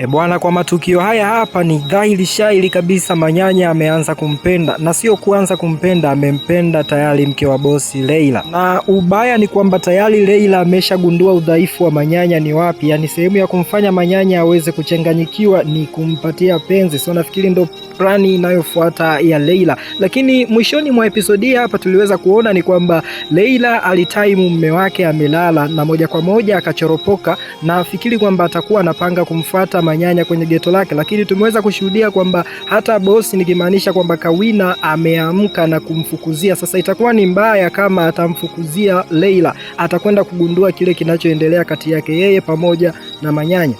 Bwana, kwa matukio haya hapa ni dhahiri shairi kabisa Manyanya ameanza kumpenda, na sio kuanza kumpenda, amempenda tayari mke wa bosi Leila. Na ubaya ni kwamba tayari Leila ameshagundua udhaifu wa Manyanya ni wapi, yani sehemu ya kumfanya Manyanya aweze kuchanganyikiwa ni kumpatia penzi. So nafikiri ndo plani inayofuata ya Leila, lakini mwishoni mwa episodi hapa tuliweza kuona ni kwamba Leila alitaimu mume wake amelala, na moja kwa moja akachoropoka na afikiri kwamba atakuwa anapanga kumfuata Manyanya kwenye geto lake, lakini tumeweza kushuhudia kwamba hata bosi, nikimaanisha kwamba Kawina, ameamka na kumfukuzia. Sasa itakuwa ni mbaya kama atamfukuzia Leila, atakwenda kugundua kile kinachoendelea kati yake yeye pamoja na Manyanya.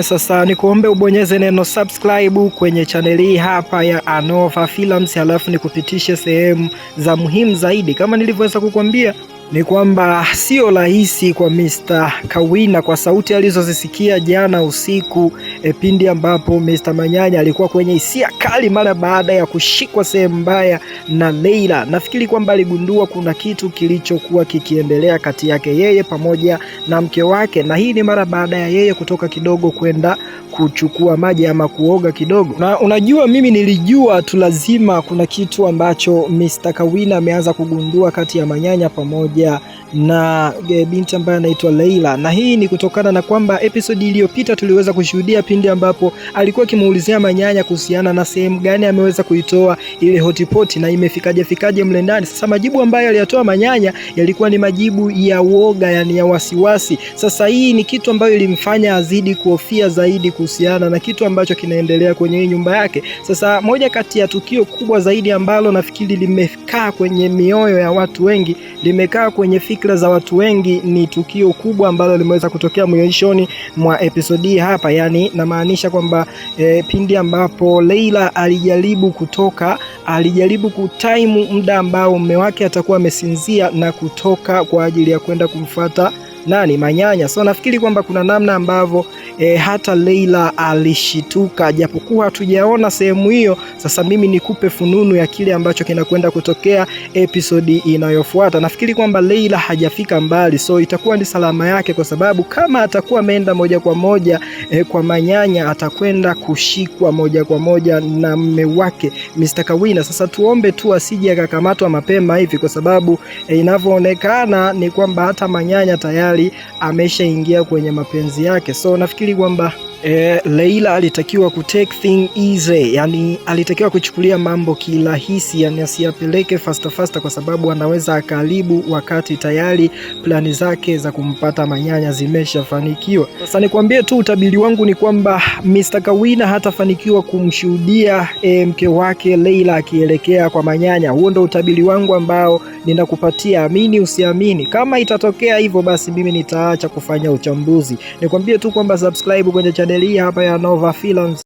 Sasa nikuombe ubonyeze neno subscribe kwenye chaneli hii hapa ya Anova Films, halafu nikupitishe sehemu za muhimu zaidi. Kama nilivyoweza kukwambia ni kwamba sio rahisi kwa Mr. Kawina kwa sauti alizozisikia jana usiku, pindi ambapo Mr. Manyanya alikuwa kwenye hisia kali mara baada ya kushikwa sehemu mbaya na Leila. Nafikiri kwamba aligundua kuna kitu kilichokuwa kikiendelea kati yake yeye pamoja na mke wake, na hii ni mara baada ya yeye kutoka kidogo kwenda kuchukua maji ama kuoga kidogo. Na unajua, mimi nilijua tu lazima kuna kitu ambacho Mr. Kawina ameanza kugundua kati ya Manyanya pamoja na binti ambaye anaitwa Leila, na hii ni kutokana na kwamba episodi iliyopita tuliweza kushuhudia pindi ambapo alikuwa akimuulizia Manyanya kuhusiana na sehemu gani ameweza kuitoa ile hotipoti na imefikaje mle ndani. Sasa majibu ambayo aliyatoa Manyanya yalikuwa ni majibu ya uoga, yani ya wasiwasi. Sasa hii ni kitu ambayo ilimfanya azidi kuhofia zaidi kuhusiana na kitu ambacho kinaendelea kwenye hii nyumba yake. Sasa moja kati ya tukio kubwa zaidi ambalo nafikiri limekaa kwenye mioyo ya watu wengi, limekaa kwenye fikra za watu wengi, ni tukio kubwa ambalo limeweza kutokea mwishoni mwa episodi hapa. Yani namaanisha kwamba pindi ambapo Leila alijaribu kutaimu muda ambao mume wake atakuwa amesinzia na kutoka kwa ajili ya kwenda kumfuata Manyanya. So nafikiri kwamba kuna namna ambavyo hata Leila alishituka, japokuwa hatujaona sehemu hiyo. Sasa mimi nikupe fununu ya kile ambacho kinakwenda kutokea episodi inayofuata. Nafikiri kwamba Leila hajafika mbali, so itakuwa ni salama yake, kwa sababu kama atakuwa ameenda moja kwa moja kwa Manyanya, atakwenda kushikwa moja kwa moja na mume wake Mr. Kawina. Sasa tuombe tu asije akakamatwa mapema hivi, kwa sababu inavyoonekana ni kwamba hata Manyanya tayari ameshaingia kwenye mapenzi yake. So nafikiri kwamba Leila alitakiwa take thing easy, yani alitakiwa kuchukulia mambo kirahisi, yani asiyapeleke fasta, kwa sababu anaweza akaharibu wakati tayari plani zake za kumpata Manyanya zimeshafanikiwa. Sasa nikwambie tu utabiri wangu ni kwamba Mr. Kawina hatafanikiwa kumshuhudia mke wake Leila akielekea kwa Manyanya. Huo ndo utabiri wangu ambao ninakupatia, amini usiamini. Kama itatokea hivyo, basi mimi nitaacha kufanya uchambuzi. Nikwambie tu kwamba subscribe kwenye channel hii hapa ya Anova Films.